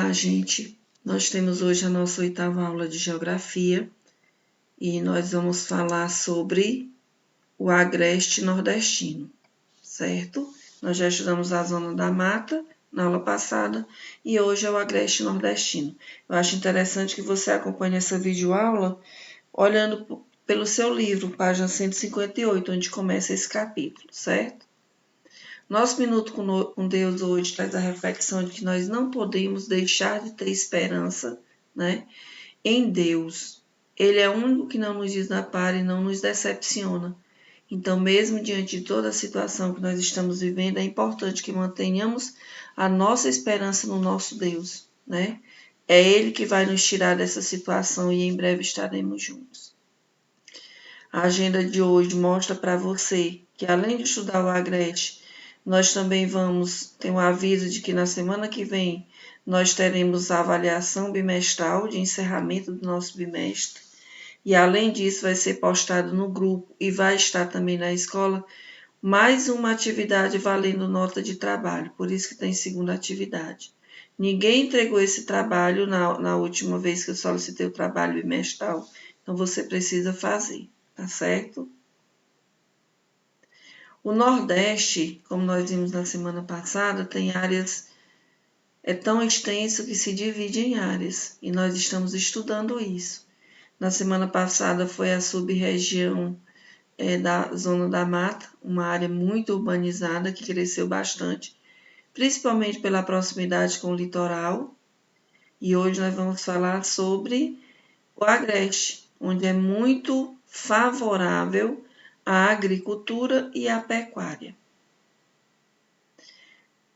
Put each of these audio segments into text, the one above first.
Olá, gente. Nós temos hoje a nossa 8ª aula de Geografia e nós vamos falar sobre o agreste nordestino, certo? Nós já estudamos a zona da mata na aula passada e hoje é o agreste nordestino. Eu acho interessante que você acompanhe essa videoaula olhando pelo seu livro, página 158, onde começa esse capítulo, certo? Nosso Minuto com Deus hoje traz a reflexão de que nós não podemos deixar de ter esperança, né, em Deus. Ele é o único que não nos desampara e não nos decepciona. Então, mesmo diante de toda a situação que nós estamos vivendo, é importante que mantenhamos a nossa esperança no nosso Deus, né? É Ele que vai nos tirar dessa situação e em breve estaremos juntos. A agenda de hoje mostra para você que, além de estudar o agreste, nós também vamos ter um aviso de que na semana que vem nós teremos a avaliação bimestral de encerramento do nosso bimestre. E além disso, vai ser postado no grupo e vai estar também na escola mais uma atividade valendo nota de trabalho, por isso que tem segunda atividade. Ninguém entregou esse trabalho na última vez que eu solicitei o trabalho bimestral, então você precisa fazer, tá certo? O Nordeste, como nós vimos na semana passada, tem áreas, é tão extenso que se divide em áreas, e nós estamos estudando isso. Na semana passada foi a sub-região da Zona da Mata, uma área muito urbanizada que cresceu bastante, principalmente pela proximidade com o litoral. E hoje nós vamos falar sobre o Agreste, onde é muito favorável à agricultura e à pecuária.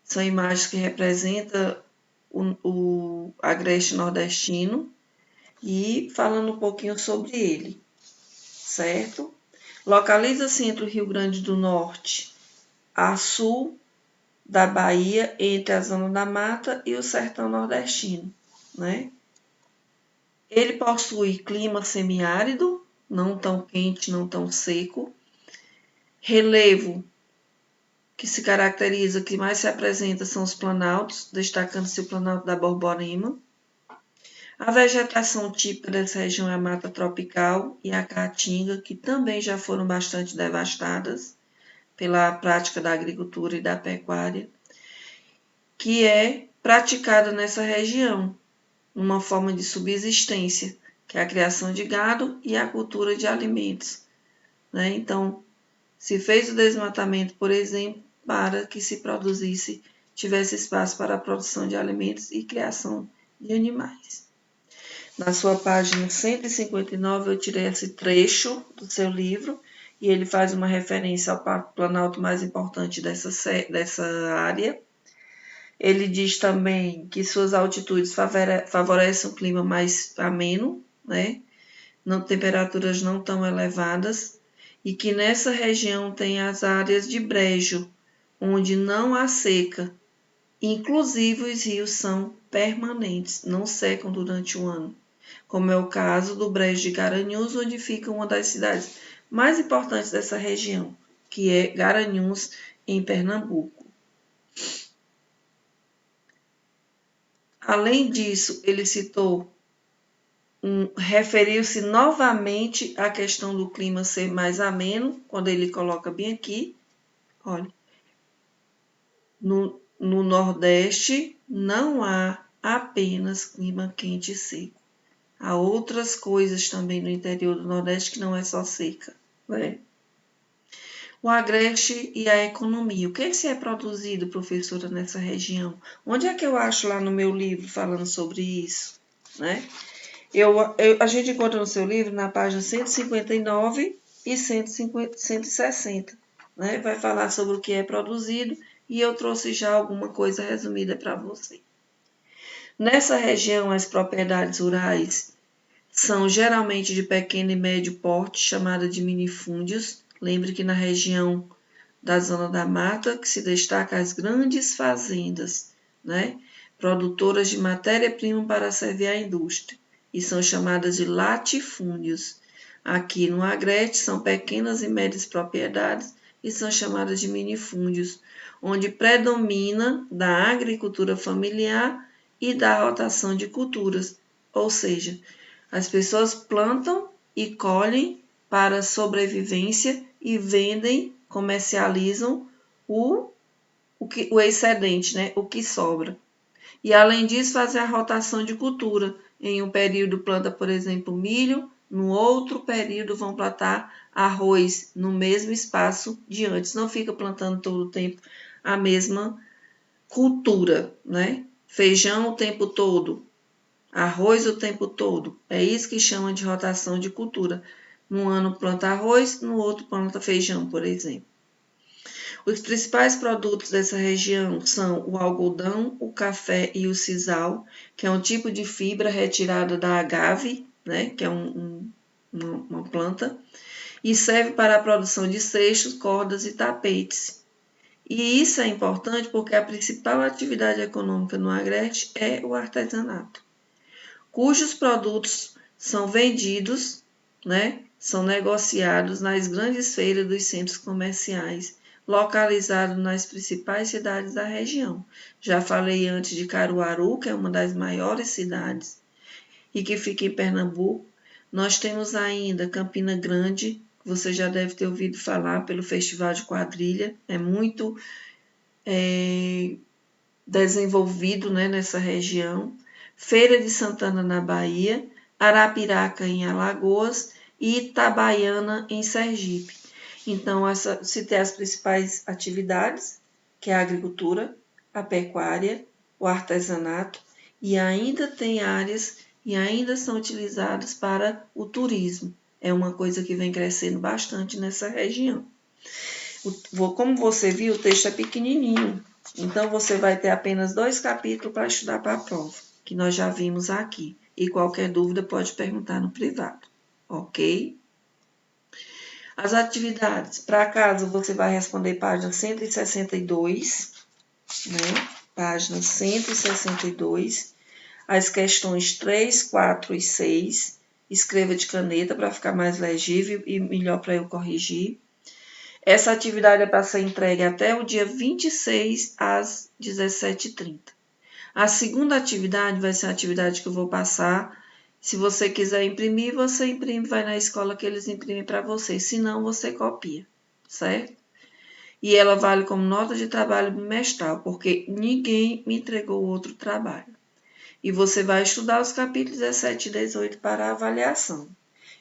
São imagens que representam o agreste nordestino e falando um pouquinho sobre ele, certo? Localiza-se entre o Rio Grande do Norte a sul da Bahia, entre a Zona da Mata e o Sertão Nordestino, né? Ele possui clima semiárido, não tão quente, não tão seco, relevo que se caracteriza, que mais se apresenta são os planaltos, destacando-se o planalto da Borborema. A vegetação típica dessa região é a mata tropical e a caatinga, que também já foram bastante devastadas pela prática da agricultura e da pecuária, que é praticada nessa região, uma forma de subsistência, que é a criação de gado e a cultura de alimentos, né? Então, se fez o desmatamento, por exemplo, para que se tivesse espaço para a produção de alimentos e criação de animais. Na sua página 159, eu tirei esse trecho do seu livro e ele faz uma referência ao planalto mais importante dessa área. Ele diz também que suas altitudes favorecem um clima mais ameno, né? Temperaturas não tão elevadas, e que nessa região tem as áreas de brejo, onde não há seca. Inclusive, os rios são permanentes, não secam durante o ano, como é o caso do brejo de Garanhuns, onde fica uma das cidades mais importantes dessa região, que é Garanhuns, em Pernambuco. Além disso, ele referiu-se novamente à questão do clima ser mais ameno, quando ele coloca bem aqui, olha, no Nordeste não há apenas clima quente e seco. Há outras coisas também no interior do Nordeste que não é só seca, né? O agreste e a economia. O que é que se é produzido, professora, nessa região? Onde é que eu acho lá no meu livro falando sobre isso, né? A gente encontra no seu livro na página 159 e 160, né? Vai falar sobre o que é produzido e eu trouxe já alguma coisa resumida para você. Nessa região, as propriedades rurais são geralmente de pequeno e médio porte, chamada de minifúndios. Lembre que na região da Zona da Mata que se destaca as grandes fazendas, né? Produtoras de matéria-prima para servir à indústria, e são chamadas de latifúndios. Aqui no Agreste são pequenas e médias propriedades e são chamadas de minifúndios, onde predomina da agricultura familiar e da rotação de culturas, ou seja, as pessoas plantam e colhem para sobrevivência e vendem, comercializam o excedente, né? O que sobra. E além disso, fazer a rotação de cultura. Em um período planta, por exemplo, milho, no outro período vão plantar arroz no mesmo espaço de antes. Não fica plantando todo o tempo a mesma cultura, né? Feijão o tempo todo, arroz o tempo todo. É isso que chama de rotação de cultura. Num ano planta arroz, no outro planta feijão, por exemplo. Os principais produtos dessa região são o algodão, o café e o sisal, que é um tipo de fibra retirada da agave, né, que é uma planta, e serve para a produção de cestos, cordas e tapetes. E isso é importante porque a principal atividade econômica no Agreste é o artesanato, cujos produtos são vendidos, né, são negociados nas grandes feiras dos centros comerciais, localizados nas principais cidades da região. Já falei antes de Caruaru, que é uma das maiores cidades e que fica em Pernambuco. Nós temos ainda Campina Grande, que você já deve ter ouvido falar pelo Festival de Quadrilha, é muito desenvolvido, né, nessa região. Feira de Santana, na Bahia, Arapiraca, em Alagoas e Itabaiana, em Sergipe. Então, citei as principais atividades, que é a agricultura, a pecuária, o artesanato, e ainda tem áreas e ainda são utilizadas para o turismo. É uma coisa que vem crescendo bastante nessa região. Como você viu, o texto é pequenininho, então você vai ter apenas 2 capítulos para estudar para a prova, que nós já vimos aqui. E qualquer dúvida pode perguntar no privado, ok? As atividades, para casa você vai responder página 162, né? Página 162, as questões 3, 4 e 6. Escreva de caneta para ficar mais legível e melhor para eu corrigir. Essa atividade é para ser entregue até o dia 26 às 17h30. A segunda atividade vai ser a atividade que eu vou passar. Se você quiser imprimir, você imprime, vai na escola que eles imprimem para você. Se não, você copia, certo? E ela vale como nota de trabalho bimestral, porque ninguém me entregou outro trabalho. E você vai estudar os capítulos 17 e 18 para avaliação.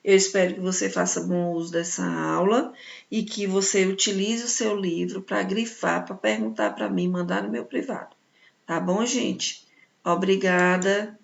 Eu espero que você faça bom uso dessa aula e que você utilize o seu livro para grifar, para perguntar para mim, mandar no meu privado. Tá bom, gente? Obrigada.